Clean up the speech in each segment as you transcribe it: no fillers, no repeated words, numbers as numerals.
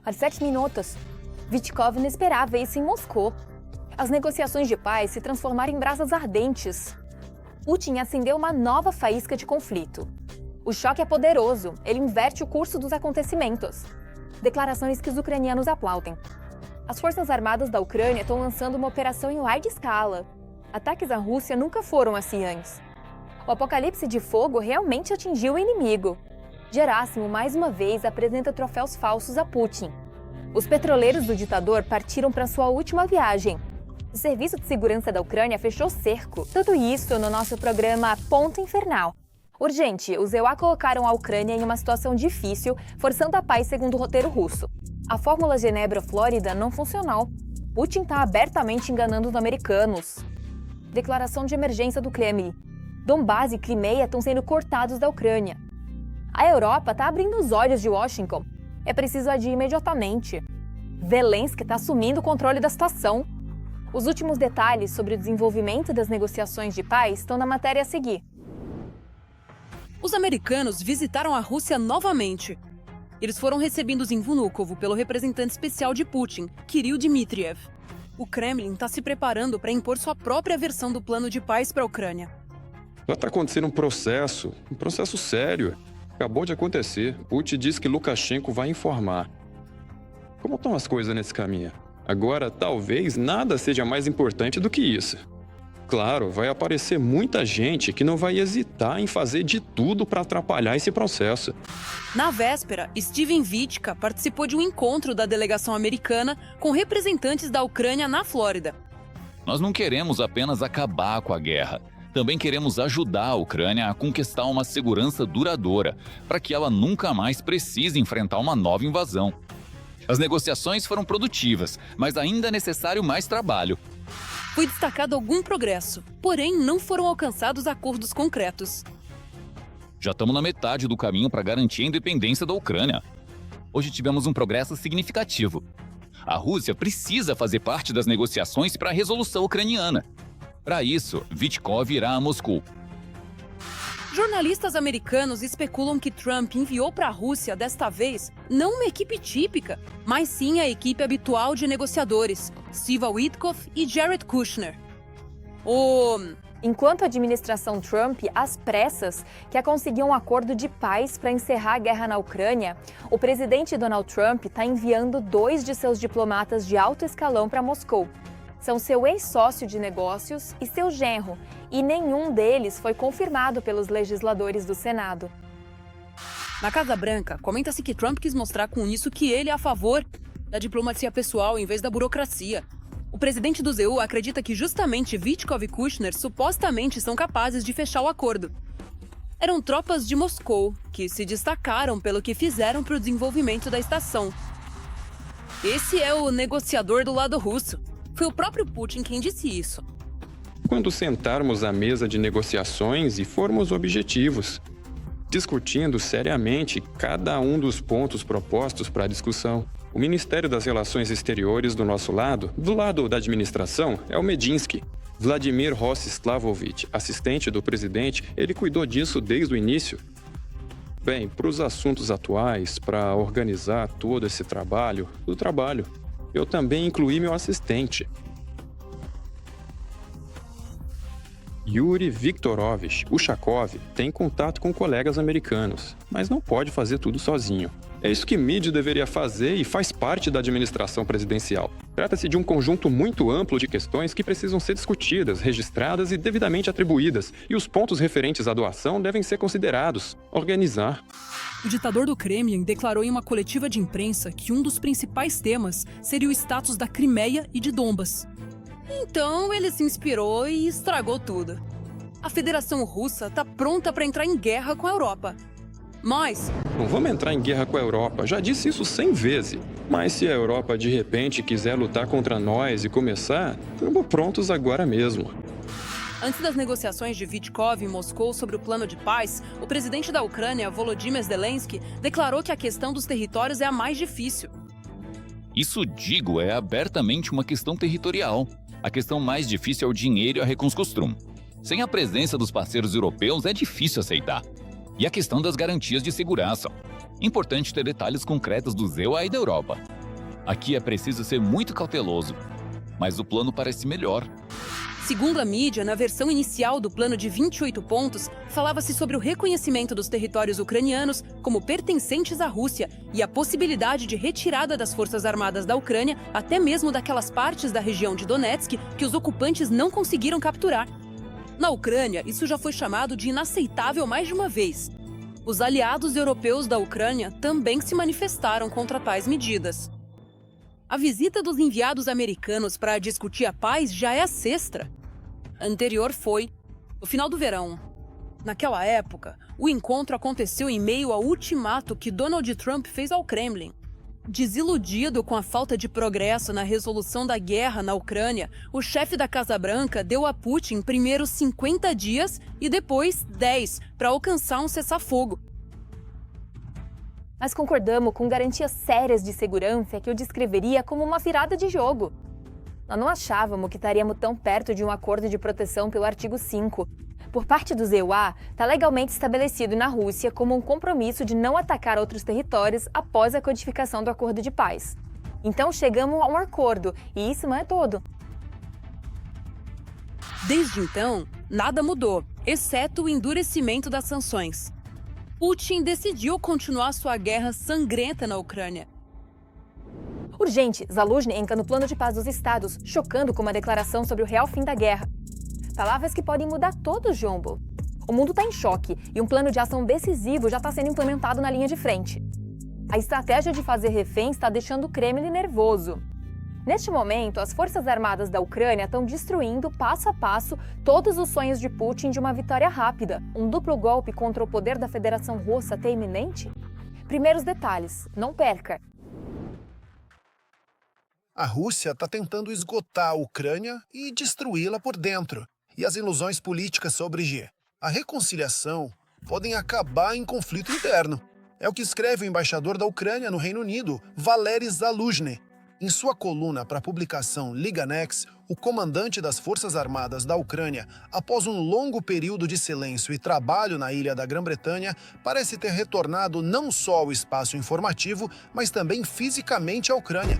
Há 7 minutos. Vitkov não esperava isso em Moscou. As negociações de paz se transformaram em brasas ardentes. Putin acendeu uma nova faísca de conflito. O choque é poderoso, ele inverte o curso dos acontecimentos. Declarações que os ucranianos aplaudem. As forças armadas da Ucrânia estão lançando uma operação em larga escala. Ataques à Rússia nunca foram assim antes. O apocalipse de fogo realmente atingiu o inimigo. Gerássimo, mais uma vez, apresenta troféus falsos a Putin. Os petroleiros do ditador partiram para sua última viagem. O Serviço de Segurança da Ucrânia fechou cerco. Tudo isso no nosso programa Ponto Infernal. Urgente, os EUA colocaram a Ucrânia em uma situação difícil, forçando a paz segundo o roteiro russo. A fórmula Genebra-Flórida não funcionou. Putin está abertamente enganando os americanos. Declaração de emergência do Kremlin. Donbás e Crimeia estão sendo cortados da Ucrânia. A Europa está abrindo os olhos de Washington. É preciso agir imediatamente. Zelensky está assumindo o controle da situação. Os últimos detalhes sobre o desenvolvimento das negociações de paz estão na matéria a seguir. Os americanos visitaram a Rússia novamente. Eles foram recebidos em Vnukovo pelo representante especial de Putin, Kirill Dmitriev. O Kremlin está se preparando para impor sua própria versão do plano de paz para a Ucrânia. Já está acontecendo um processo sério. Acabou de acontecer. Putin diz que Lukashenko vai informar. Como estão as coisas nesse caminho? Agora, talvez nada seja mais importante do que isso. Claro, vai aparecer muita gente que não vai hesitar em fazer de tudo para atrapalhar esse processo. Na véspera, Steven Vitka participou de um encontro da delegação americana com representantes da Ucrânia na Flórida. Nós não queremos apenas acabar com a guerra. Também queremos ajudar a Ucrânia a conquistar uma segurança duradoura, para que ela nunca mais precise enfrentar uma nova invasão. As negociações foram produtivas, mas ainda é necessário mais trabalho. Foi destacado algum progresso, porém não foram alcançados acordos concretos. Já estamos na metade do caminho para garantir a independência da Ucrânia. Hoje tivemos um progresso significativo. A Rússia precisa fazer parte das negociações para a resolução ucraniana. Para isso, Vitkov irá a Moscou. Jornalistas americanos especulam que Trump enviou para a Rússia, desta vez, não uma equipe típica, mas sim a equipe habitual de negociadores, Steve Witkoff e Jared Kushner. Enquanto a administração Trump, às pressas, quer conseguir um acordo de paz para encerrar a guerra na Ucrânia, o presidente Donald Trump está enviando 2 de seus diplomatas de alto escalão para Moscou. São seu ex-sócio de negócios e seu genro, e nenhum deles foi confirmado pelos legisladores do Senado. Na Casa Branca, comenta-se que Trump quis mostrar com isso que ele é a favor da diplomacia pessoal em vez da burocracia. O presidente do EU acredita que justamente Vitkov e Kushner supostamente são capazes de fechar o acordo. Eram tropas de Moscou que se destacaram pelo que fizeram para o desenvolvimento da estação. Esse é o negociador do lado russo. Foi o próprio Putin quem disse isso. Quando sentarmos à mesa de negociações e formos objetivos, discutindo seriamente cada um dos pontos propostos para a discussão. O Ministério das Relações Exteriores do nosso lado, do lado da administração, é o Medinsky. Vladimir Rostislavovich, assistente do presidente, ele cuidou disso desde o início. Bem, para os assuntos atuais, para organizar todo esse trabalho, eu também incluí meu assistente. Yuri Viktorovich Ushakov tem contato com colegas americanos, mas não pode fazer tudo sozinho. É isso que Mídio deveria fazer e faz parte da administração presidencial. Trata-se de um conjunto muito amplo de questões que precisam ser discutidas, registradas e devidamente atribuídas, e os pontos referentes à doação devem ser considerados. Organizar. O ditador do Kremlin declarou em uma coletiva de imprensa que um dos principais temas seria o status da Crimeia e de Donbas. Então ele se inspirou e estragou tudo. A Federação Russa está pronta para entrar em guerra com a Europa. Mas não vamos entrar em guerra com a Europa, já disse isso 100 vezes. Mas se a Europa de repente quiser lutar contra nós e começar, estamos prontos agora mesmo. Antes das negociações de Vitkov em Moscou sobre o plano de paz, o presidente da Ucrânia, Volodymyr Zelensky, declarou que a questão dos territórios é a mais difícil. Isso, digo, é abertamente uma questão territorial. A questão mais difícil é o dinheiro e a reconstrução. Sem a presença dos parceiros europeus é difícil aceitar. E a questão das garantias de segurança. Importante ter detalhes concretos do EUA e da Europa. Aqui é preciso ser muito cauteloso, mas o plano parece melhor. Segundo a mídia, na versão inicial do plano de 28 pontos, falava-se sobre o reconhecimento dos territórios ucranianos como pertencentes à Rússia e a possibilidade de retirada das forças armadas da Ucrânia, até mesmo daquelas partes da região de Donetsk que os ocupantes não conseguiram capturar. Na Ucrânia, isso já foi chamado de inaceitável mais de uma vez. Os aliados europeus da Ucrânia também se manifestaram contra tais medidas. A visita dos enviados americanos para discutir a paz já é a sexta. A anterior foi no final do verão. Naquela época, o encontro aconteceu em meio ao ultimato que Donald Trump fez ao Kremlin. Desiludido com a falta de progresso na resolução da guerra na Ucrânia, o chefe da Casa Branca deu a Putin primeiro 50 dias e depois 10 para alcançar um cessar-fogo. Mas concordamos com garantias sérias de segurança que eu descreveria como uma virada de jogo. Nós não achávamos que estaríamos tão perto de um acordo de proteção pelo artigo 5. Por parte do EUA, está legalmente estabelecido na Rússia como um compromisso de não atacar outros territórios após a codificação do acordo de paz. Então chegamos a um acordo, e isso não é todo. Desde então, nada mudou, exceto o endurecimento das sanções. Putin decidiu continuar sua guerra sangrenta na Ucrânia. Urgente, Zaluzhny entra no plano de paz dos estados, chocando com uma declaração sobre o real fim da guerra. Palavras que podem mudar todo o jumbo. O mundo está em choque e um plano de ação decisivo já está sendo implementado na linha de frente. A estratégia de fazer refém está deixando o Kremlin nervoso. Neste momento, as forças armadas da Ucrânia estão destruindo, passo a passo, todos os sonhos de Putin de uma vitória rápida. Um duplo golpe contra o poder da Federação Russa até iminente? Primeiros detalhes, não perca! A Rússia está tentando esgotar a Ucrânia e destruí-la por dentro. E as ilusões políticas sobre a reconciliação podem acabar em conflito interno. É o que escreve o embaixador da Ucrânia no Reino Unido, Valery Zaluzhny. Em sua coluna para a publicação Liga Next, o comandante das Forças Armadas da Ucrânia, após um longo período de silêncio e trabalho na ilha da Grã-Bretanha, parece ter retornado não só ao espaço informativo, mas também fisicamente à Ucrânia.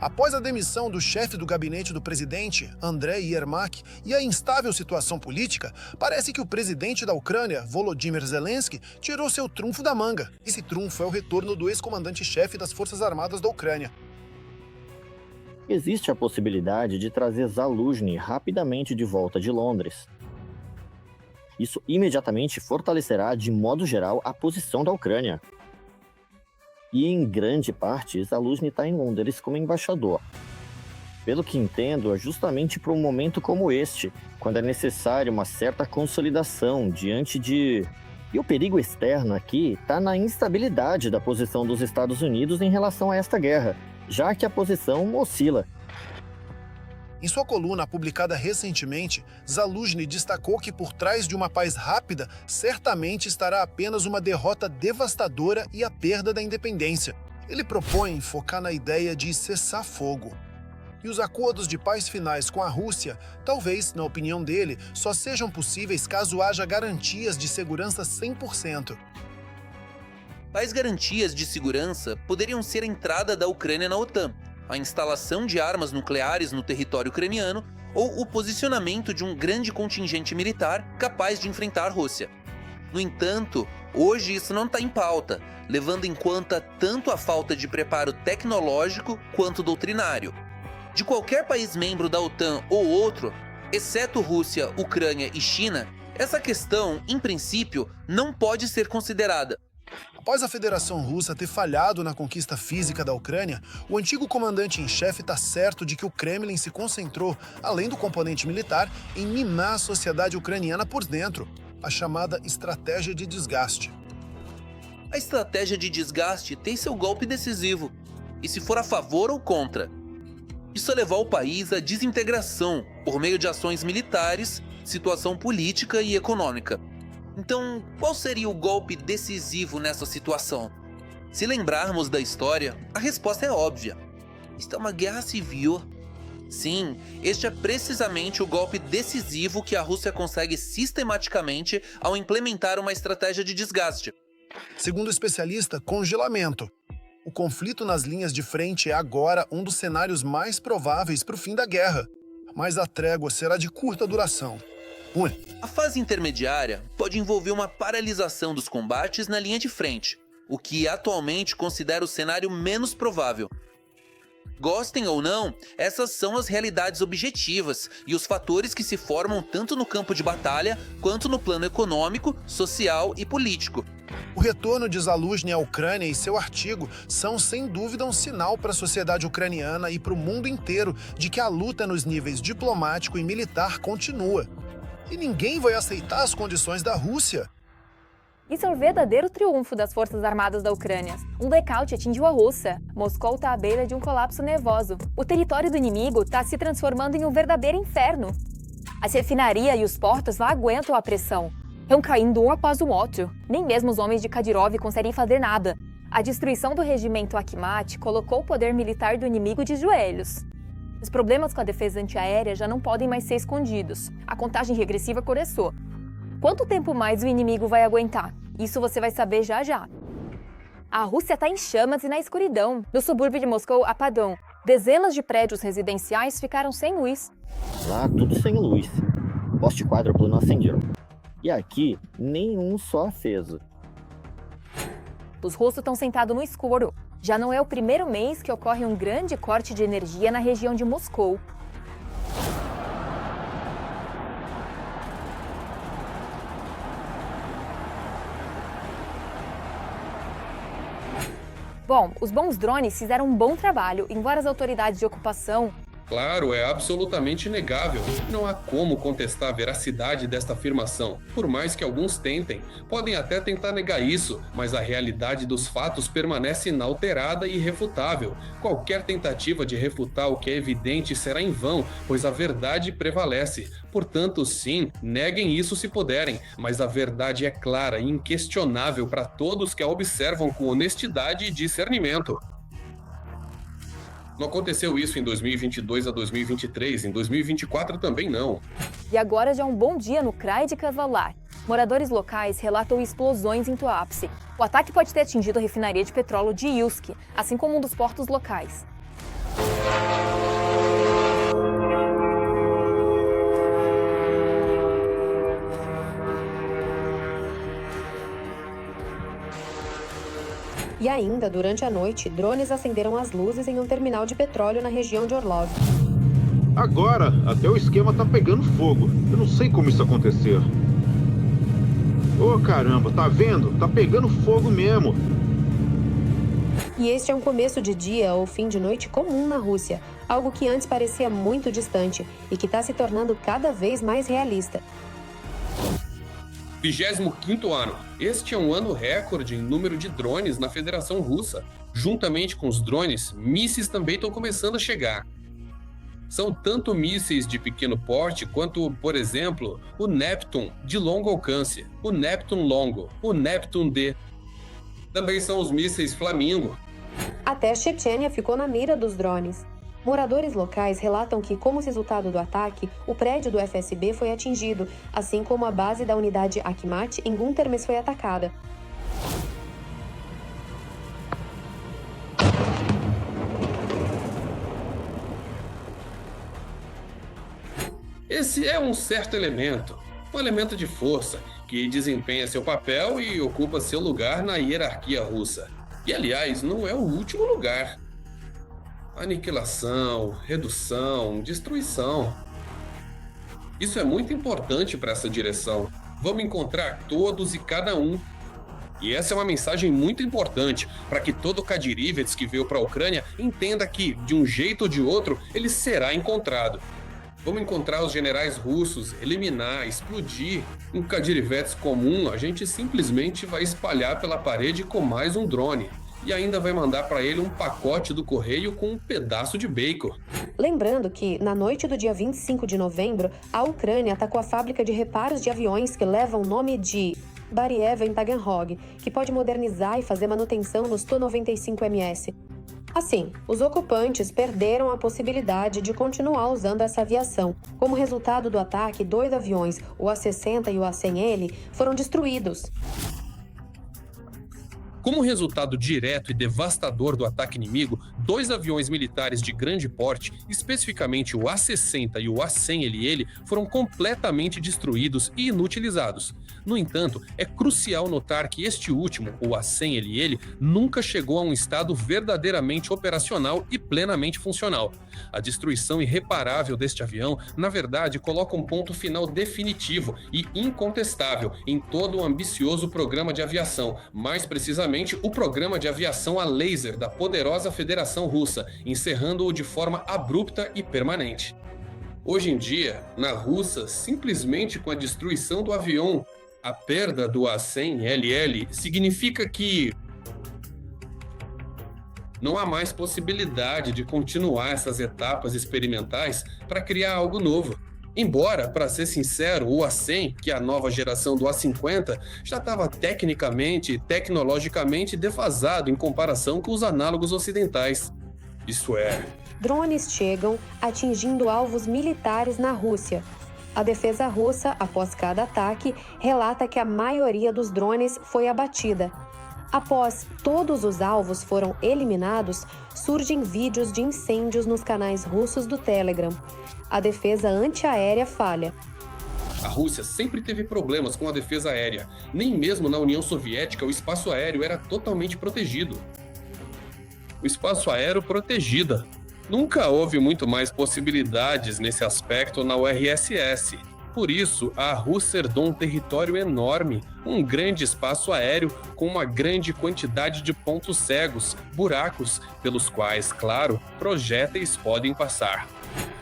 Após a demissão do chefe do gabinete do presidente, Andrei Yermak, e a instável situação política, parece que o presidente da Ucrânia, Volodymyr Zelensky, tirou seu trunfo da manga. Esse trunfo é o retorno do ex-comandante-chefe das Forças Armadas da Ucrânia. Existe a possibilidade de trazer Zaluzhny rapidamente de volta de Londres. Isso imediatamente fortalecerá, de modo geral, a posição da Ucrânia. E, em grande parte, Zaluzhny está em Londres como embaixador. Pelo que entendo, é justamente para um momento como este, quando é necessária uma certa consolidação diante de... E o perigo externo aqui está na instabilidade da posição dos Estados Unidos em relação a esta guerra, já que a posição oscila. Em sua coluna publicada recentemente, Zaluzhny destacou que por trás de uma paz rápida, certamente estará apenas uma derrota devastadora e a perda da independência. Ele propõe focar na ideia de cessar fogo. E os acordos de paz finais com a Rússia, talvez, na opinião dele, só sejam possíveis caso haja garantias de segurança 100%. Tais garantias de segurança poderiam ser a entrada da Ucrânia na OTAN, a instalação de armas nucleares no território ucraniano ou o posicionamento de um grande contingente militar capaz de enfrentar a Rússia. No entanto, hoje isso não está em pauta, levando em conta tanto a falta de preparo tecnológico quanto doutrinário. De qualquer país membro da OTAN ou outro, exceto Rússia, Ucrânia e China, essa questão, em princípio, não pode ser considerada. Após a Federação Russa ter falhado na conquista física da Ucrânia, o antigo comandante-em-chefe está certo de que o Kremlin se concentrou, além do componente militar, em minar a sociedade ucraniana por dentro, a chamada estratégia de desgaste. A estratégia de desgaste tem seu golpe decisivo, e se for a favor ou contra. Isso é levar o país à desintegração por meio de ações militares, situação política e econômica. Então, qual seria o golpe decisivo nessa situação? Se lembrarmos da história, a resposta é óbvia. Isto é uma guerra civil. Sim, este é precisamente o golpe decisivo que a Rússia consegue sistematicamente ao implementar uma estratégia de desgaste. Segundo o especialista, congelamento. O conflito nas linhas de frente é agora um dos cenários mais prováveis para o fim da guerra, mas a trégua será de curta duração. A fase intermediária pode envolver uma paralisação dos combates na linha de frente, o que atualmente considero o cenário menos provável. Gostem ou não, essas são as realidades objetivas e os fatores que se formam tanto no campo de batalha quanto no plano econômico, social e político. O retorno de Zaluzhny à Ucrânia e seu artigo são, sem dúvida, um sinal para a sociedade ucraniana e para o mundo inteiro de que a luta nos níveis diplomático e militar continua. E ninguém vai aceitar as condições da Rússia. Isso é o verdadeiro triunfo das Forças Armadas da Ucrânia. Um blackout atingiu a Rússia. Moscou está à beira de um colapso nervoso. O território do inimigo está se transformando em um verdadeiro inferno. As refinarias e os portos não aguentam a pressão. Estão caindo um após o outro. Nem mesmo os homens de Kadyrov conseguem fazer nada. A destruição do regimento Akhmat colocou o poder militar do inimigo de joelhos. Os problemas com a defesa antiaérea já não podem mais ser escondidos. A contagem regressiva começou. Quanto tempo mais o inimigo vai aguentar? Isso você vai saber já já. A Rússia está em chamas e na escuridão. No subúrbio de Moscou, Apadon, dezenas de prédios residenciais ficaram sem luz. Lá, tudo sem luz. Poste quádruplo não acenderam. E aqui, nenhum só aceso. Os russos estão sentados no escuro. Já não é o primeiro mês que ocorre um grande corte de energia na região de Moscou. Bom, os bons drones fizeram um bom trabalho, embora as autoridades de ocupação... Claro, é absolutamente inegável. Não há como contestar a veracidade desta afirmação. Por mais que alguns tentem, podem até tentar negar isso, mas a realidade dos fatos permanece inalterada e irrefutável. Qualquer tentativa de refutar o que é evidente será em vão, pois a verdade prevalece. Portanto, sim, neguem isso se puderem, mas a verdade é clara e inquestionável para todos que a observam com honestidade e discernimento. Não aconteceu isso em 2022 a 2023, em 2024 também não. E agora já é um bom dia no Krai de Kavalar. Moradores locais relatam explosões em Tuapse. O ataque pode ter atingido a refinaria de petróleo de Ilsk, assim como um dos portos locais. E ainda, durante a noite, drones acenderam as luzes em um terminal de petróleo na região de Orlov. Agora, até o esquema tá pegando fogo. Eu não sei como isso aconteceu. Ô caramba, tá vendo? Tá pegando fogo mesmo. E este é um começo de dia ou fim de noite comum na Rússia, algo que antes parecia muito distante e que está se tornando cada vez mais realista. 25º ano. Este é um ano recorde em número de drones na Federação Russa. Juntamente com os drones, mísseis também estão começando a chegar. São tanto mísseis de pequeno porte quanto, por exemplo, o Neptun de longo alcance, o Neptun Longo, o Neptun D. Também são os mísseis Flamingo. Até a Chechênia ficou na mira dos drones. Moradores locais relatam que, como resultado do ataque, o prédio do FSB foi atingido, assim como a base da unidade Akhmat em Guntermes foi atacada. Esse é um certo elemento, um elemento de força, que desempenha seu papel e ocupa seu lugar na hierarquia russa. E, aliás, não é o último lugar. Aniquilação, redução, destruição. Isso é muito importante para essa direção. Vamos encontrar todos e cada um. E essa é uma mensagem muito importante para que todo Kadyrivets que veio para a Ucrânia entenda que, de um jeito ou de outro, ele será encontrado. Vamos encontrar os generais russos, eliminar, explodir. Um Kadyrivets comum, a gente simplesmente vai espalhar pela parede com mais um drone. E ainda vai mandar para ele um pacote do correio com um pedaço de bacon. Lembrando que, na noite do dia 25 de novembro, a Ucrânia atacou a fábrica de reparos de aviões que leva o nome de Bariev em Taganrog, que pode modernizar e fazer manutenção nos Tu-95MS. Assim, os ocupantes perderam a possibilidade de continuar usando essa aviação. Como resultado do ataque, 2 aviões, o A-60 e o A-100L, foram destruídos. Como resultado direto e devastador do ataque inimigo, 2 aviões militares de grande porte, especificamente o A-60 e o A-100LL, foram completamente destruídos e inutilizados. No entanto, é crucial notar que este último, o A-100LL, nunca chegou a um estado verdadeiramente operacional e plenamente funcional. A destruição irreparável deste avião, na verdade, coloca um ponto final definitivo e incontestável em todo o ambicioso programa de aviação, mais precisamente o programa de aviação a laser da poderosa Federação Russa, encerrando-o de forma abrupta e permanente. Hoje em dia, na Rússia, simplesmente com a destruição do avião, a perda do A-100LL significa que não há mais possibilidade de continuar essas etapas experimentais para criar algo novo. Embora, para ser sincero, o A-100, que é a nova geração do A-50, já estava tecnicamente e tecnologicamente defasado em comparação com os análogos ocidentais. Isso é... Drones chegam atingindo alvos militares na Rússia. A defesa russa, após cada ataque, relata que a maioria dos drones foi abatida. Após todos os alvos foram eliminados, surgem vídeos de incêndios nos canais russos do Telegram. A defesa antiaérea falha. A Rússia sempre teve problemas com a defesa aérea. Nem mesmo na União Soviética o espaço aéreo era totalmente protegido. O espaço aéreo protegida. Nunca houve muito mais possibilidades nesse aspecto na URSS. Por isso, a Rússia herdou um território enorme, um grande espaço aéreo com uma grande quantidade de pontos cegos, buracos, pelos quais, claro, projéteis podem passar.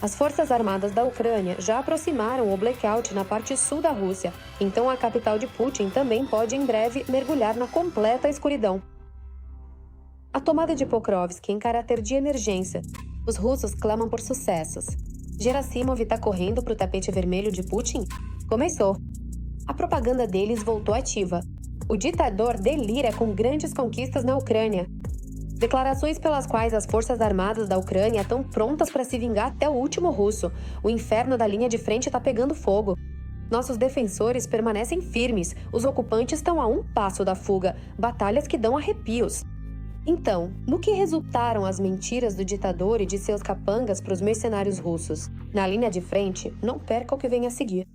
As Forças Armadas da Ucrânia já aproximaram o blackout na parte sul da Rússia, então a capital de Putin também pode em breve mergulhar na completa escuridão. A tomada de Pokrovsk em caráter de emergência. Os russos clamam por sucessos. Gerasimov está correndo para o tapete vermelho de Putin? Começou. A propaganda deles voltou ativa. O ditador delira com grandes conquistas na Ucrânia. Declarações pelas quais as forças armadas da Ucrânia estão prontas para se vingar até o último russo. O inferno da linha de frente está pegando fogo. Nossos defensores permanecem firmes. Os ocupantes estão a um passo da fuga. Batalhas que dão arrepios. Então, no que resultaram as mentiras do ditador e de seus capangas para os mercenários russos? Na linha de frente, não perca o que vem a seguir.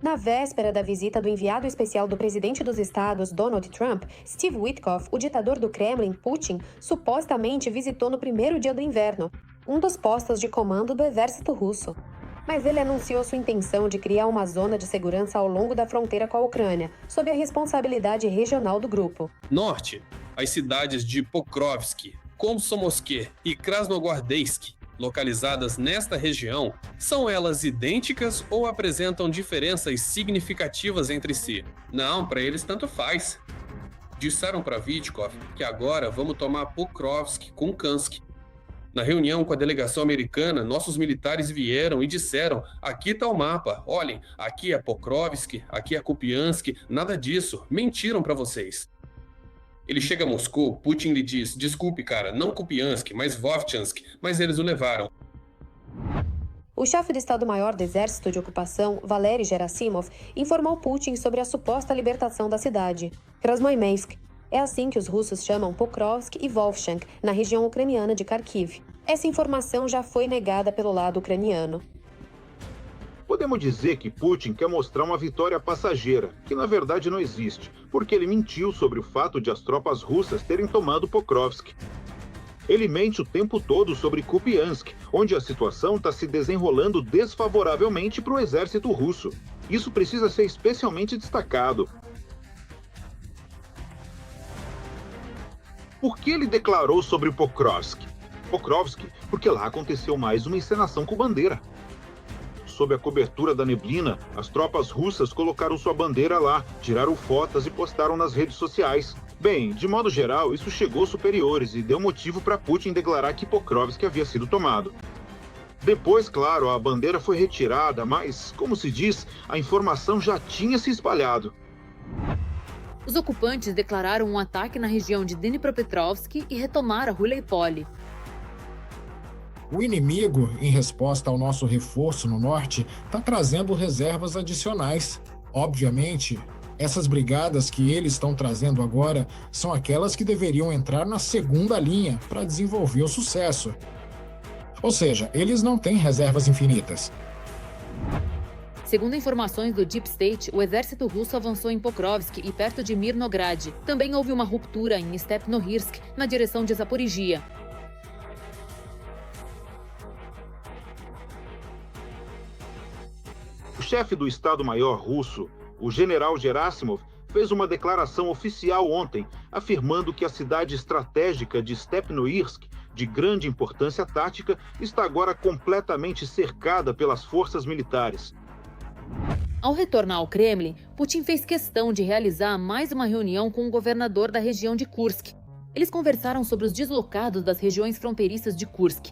Na véspera da visita do enviado especial do presidente dos Estados, Donald Trump, Steve Witkoff, o ditador do Kremlin, Putin, supostamente visitou no primeiro dia do inverno, um dos postos de comando do exército russo. Mas ele anunciou sua intenção de criar uma zona de segurança ao longo da fronteira com a Ucrânia, sob a responsabilidade regional do grupo. Norte, as cidades de Pokrovsk, Komsomolsk e Krasnogvardeysk, localizadas nesta região, são elas idênticas ou apresentam diferenças significativas entre si? Não, para eles tanto faz. Disseram para Witkoff que agora vamos tomar Pokrovsk com Kansk. Na reunião com a delegação americana, nossos militares vieram e disseram: aqui está o mapa, olhem, aqui é Pokrovsk, aqui é Kupiansk, nada disso, mentiram para vocês. Ele chega a Moscou, Putin lhe diz: desculpe cara, não Kupiansk, mas Vovchansk, mas eles o levaram. O chefe de Estado-Maior do Exército de Ocupação, Valery Gerasimov, informou Putin sobre a suposta libertação da cidade, Krasnoyarsk. É assim que os russos chamam Pokrovsk e Volchansk, na região ucraniana de Kharkiv. Essa informação já foi negada pelo lado ucraniano. Podemos dizer que Putin quer mostrar uma vitória passageira, que na verdade não existe, porque ele mentiu sobre o fato de as tropas russas terem tomado Pokrovsk. Ele mente o tempo todo sobre Kupiansk, onde a situação está se desenrolando desfavoravelmente para o exército russo. Isso precisa ser especialmente destacado. Por que ele declarou sobre Pokrovsk? Pokrovsk, porque lá aconteceu mais uma encenação com bandeira. Sob a cobertura da neblina, as tropas russas colocaram sua bandeira lá, tiraram fotos e postaram nas redes sociais. Bem, de modo geral, isso chegou aos superiores e deu motivo para Putin declarar que Pokrovsk havia sido tomado. Depois, claro, a bandeira foi retirada, mas, como se diz, a informação já tinha se espalhado. Os ocupantes declararam um ataque na região de Dnipropetrovsk e retomaram Gulyaipole. O inimigo, em resposta ao nosso reforço no norte, está trazendo reservas adicionais. Obviamente, Essas brigadas que eles estão trazendo agora são aquelas que deveriam entrar na segunda linha para desenvolver o sucesso. Ou seja, eles não têm reservas infinitas. Segundo informações do Deep State, o exército russo avançou em Pokrovsk e perto de Mirnograd. Também houve uma ruptura em Stepnohirsk, na direção de Zaporizhia. O chefe do Estado-Maior russo, o general Gerasimov, fez uma declaração oficial ontem, afirmando que a cidade estratégica de Stepnohirsk, de grande importância tática, está agora completamente cercada pelas forças militares. Ao retornar ao Kremlin, Putin fez questão de realizar mais uma reunião com o governador da região de Kursk. Eles conversaram sobre os deslocados das regiões fronteiriças de Kursk.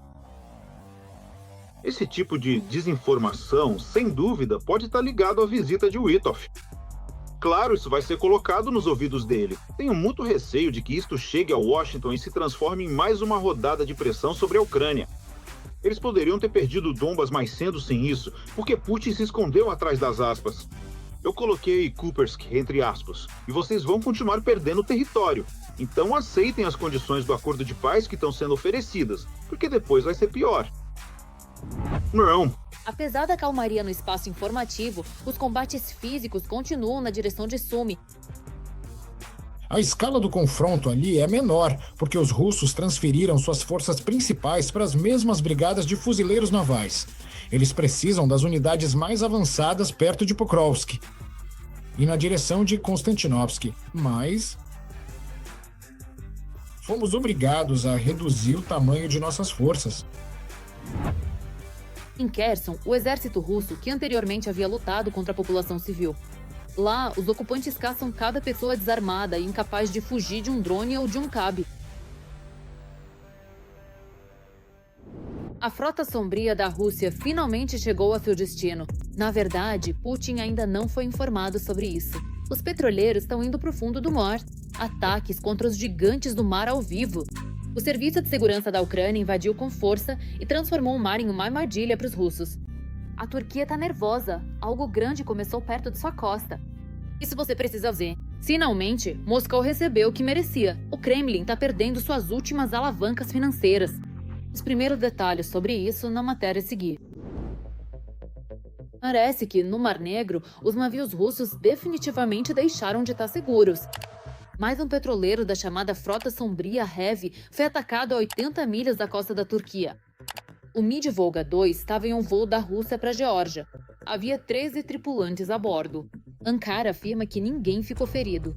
Esse tipo de desinformação, sem dúvida, pode estar ligado à visita de Witov. Claro, isso vai ser colocado nos ouvidos dele. Tenho muito receio de que isto chegue a Washington e se transforme em mais uma rodada de pressão sobre a Ucrânia. Eles poderiam ter perdido Donbas mais cedo sem isso, porque Putin se escondeu atrás das aspas. Eu coloquei Kupiansk entre aspas, e vocês vão continuar perdendo território. Então aceitem as condições do acordo de paz que estão sendo oferecidas, porque depois vai ser pior. Não. Apesar da calmaria no espaço informativo, os combates físicos continuam na direção de Sumy. A escala do confronto ali é menor, porque os russos transferiram suas forças principais para as mesmas brigadas de fuzileiros navais. Eles precisam das unidades mais avançadas perto de Pokrovsk e na direção de Konstantinovsk, mas fomos obrigados a reduzir o tamanho de nossas forças. Em Kherson, o exército russo, que anteriormente havia lutado contra a população civil. Lá, os ocupantes caçam cada pessoa desarmada e incapaz de fugir de um drone ou de um cab. A frota sombria da Rússia finalmente chegou a seu destino. Na verdade, Putin ainda não foi informado sobre isso. Os petroleiros estão indo para o fundo do mar. Ataques contra os gigantes do mar ao vivo. O Serviço de Segurança da Ucrânia invadiu com força e transformou o mar em uma armadilha para os russos. A Turquia está nervosa. Algo grande começou perto de sua costa. Isso você precisa ver. Finalmente, Moscou recebeu o que merecia. O Kremlin está perdendo suas últimas alavancas financeiras. Os primeiros detalhes sobre isso na matéria a seguir. Parece que, no Mar Negro, os navios russos definitivamente deixaram de estar seguros. Mais um petroleiro da chamada Frota Sombria Heavy foi atacado a 80 milhas da costa da Turquia. O Mid-Volga 2 estava em um voo da Rússia para a Geórgia. Havia 13 tripulantes a bordo. Ankara afirma que ninguém ficou ferido.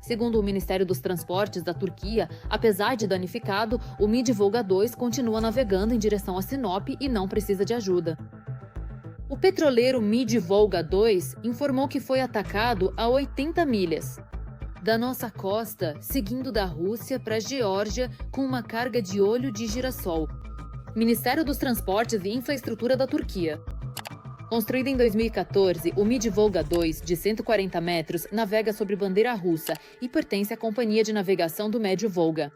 Segundo o Ministério dos Transportes da Turquia, apesar de danificado, o Mid-Volga 2 continua navegando em direção a Sinop e não precisa de ajuda. O petroleiro Mid-Volga 2 informou que foi atacado a 80 milhas da nossa costa, seguindo da Rússia para a Geórgia com uma carga de óleo de girassol. Ministério dos Transportes e Infraestrutura da Turquia. Construído em 2014, o Mid-Volga 2, de 140 metros, navega sobre bandeira russa e pertence à Companhia de Navegação do Médio Volga.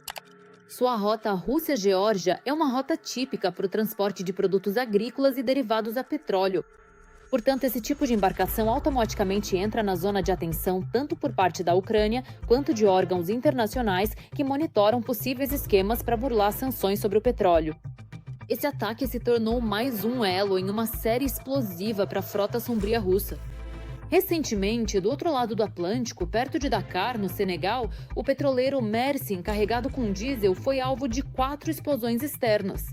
Sua rota Rússia-Geórgia é uma rota típica para o transporte de produtos agrícolas e derivados a petróleo. Portanto, esse tipo de embarcação automaticamente entra na zona de atenção tanto por parte da Ucrânia quanto de órgãos internacionais que monitoram possíveis esquemas para burlar sanções sobre o petróleo. Esse ataque se tornou mais um elo em uma série explosiva para a frota sombria russa. Recentemente, do outro lado do Atlântico, perto de Dakar, no Senegal, o petroleiro Mersin, carregado com diesel, foi alvo de 4 explosões externas.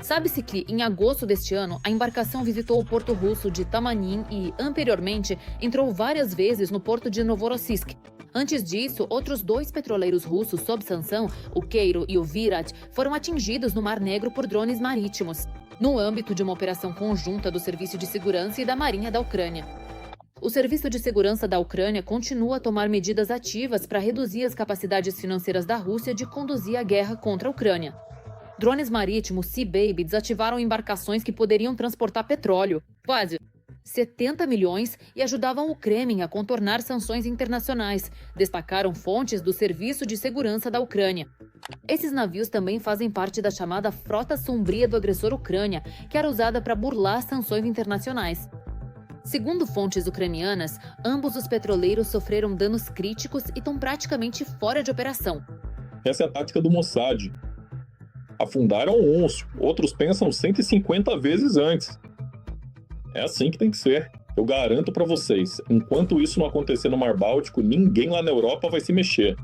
Sabe-se que, em agosto deste ano, a embarcação visitou o porto russo de Tamanin e, anteriormente, entrou várias vezes no porto de Novorossiysk. Antes disso, outros 2 petroleiros russos sob sanção, o Keiro e o Virat, foram atingidos no Mar Negro por drones marítimos, no âmbito de uma operação conjunta do Serviço de Segurança e da Marinha da Ucrânia. O Serviço de Segurança da Ucrânia continua a tomar medidas ativas para reduzir as capacidades financeiras da Rússia de conduzir a guerra contra a Ucrânia. Drones marítimos Sea Baby desativaram embarcações que poderiam transportar petróleo, quase 70 milhões, e ajudavam o Kremlin a contornar sanções internacionais, destacaram fontes do Serviço de Segurança da Ucrânia. Esses navios também fazem parte da chamada Frota Sombria do agressor Ucrânia, que era usada para burlar sanções internacionais. Segundo fontes ucranianas, ambos os petroleiros sofreram danos críticos e estão praticamente fora de operação. Essa é a tática do Mossad. Afundaram uns, outros pensam 150 vezes antes. É assim que tem que ser. Eu garanto para vocês, enquanto isso não acontecer no Mar Báltico, ninguém lá na Europa vai se mexer.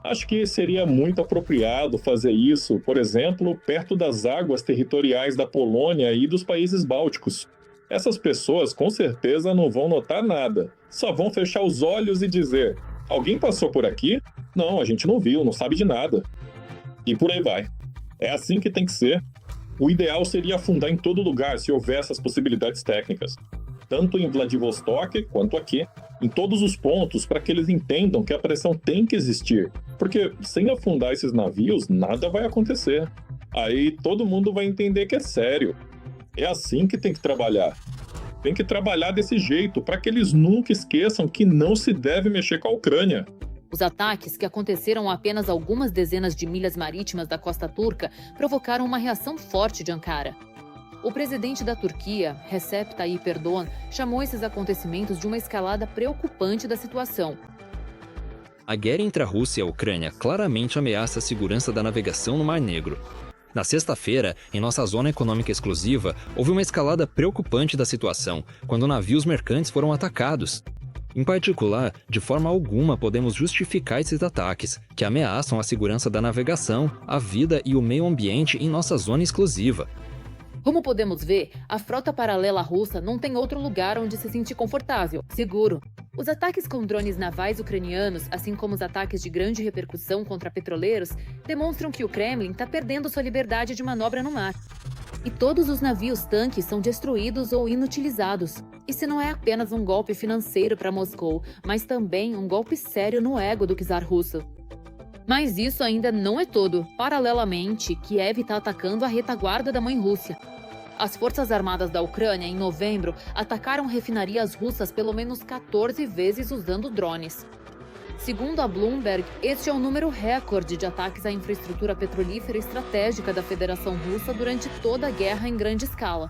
Acho que seria muito apropriado fazer isso, por exemplo, perto das águas territoriais da Polônia e dos países bálticos. Essas pessoas com certeza não vão notar nada, só vão fechar os olhos e dizer: alguém passou por aqui? Não, a gente não viu, não sabe de nada. E por aí vai. É assim que tem que ser. O ideal seria afundar em todo lugar se houver essas possibilidades técnicas. Tanto em Vladivostok quanto aqui, em todos os pontos, para que eles entendam que a pressão tem que existir. Porque sem afundar esses navios, nada vai acontecer. Aí todo mundo vai entender que é sério. É assim que tem que trabalhar. Tem que trabalhar desse jeito, para que eles nunca esqueçam que não se deve mexer com a Ucrânia. Os ataques, que aconteceram a apenas algumas dezenas de milhas marítimas da costa turca, provocaram uma reação forte de Ankara. O presidente da Turquia, Recep Tayyip Erdogan, chamou esses acontecimentos de uma escalada preocupante da situação. A guerra entre a Rússia e a Ucrânia claramente ameaça a segurança da navegação no Mar Negro. Na sexta-feira, em nossa zona econômica exclusiva, houve uma escalada preocupante da situação, quando navios mercantes foram atacados. Em particular, de forma alguma podemos justificar esses ataques, que ameaçam a segurança da navegação, a vida e o meio ambiente em nossa zona exclusiva. Como podemos ver, a frota paralela russa não tem outro lugar onde se sentir confortável, seguro. Os ataques com drones navais ucranianos, assim como os ataques de grande repercussão contra petroleiros, demonstram que o Kremlin está perdendo sua liberdade de manobra no mar. E todos os navios-tanques são destruídos ou inutilizados. Isso não é apenas um golpe financeiro para Moscou, mas também um golpe sério no ego do czar russo. Mas isso ainda não é tudo. Paralelamente, Kiev está atacando a retaguarda da mãe Rússia. As Forças Armadas da Ucrânia, em novembro, atacaram refinarias russas pelo menos 14 vezes usando drones. Segundo a Bloomberg, este é o número recorde de ataques à infraestrutura petrolífera estratégica da Federação Russa durante toda a guerra em grande escala.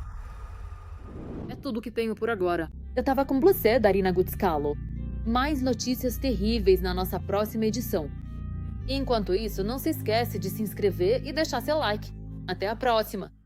É tudo que tenho por agora. Eu tava com você, Darina Gutskalo. Mais notícias terríveis na nossa próxima edição. E enquanto isso, não se esquece de se inscrever e deixar seu like. Até a próxima!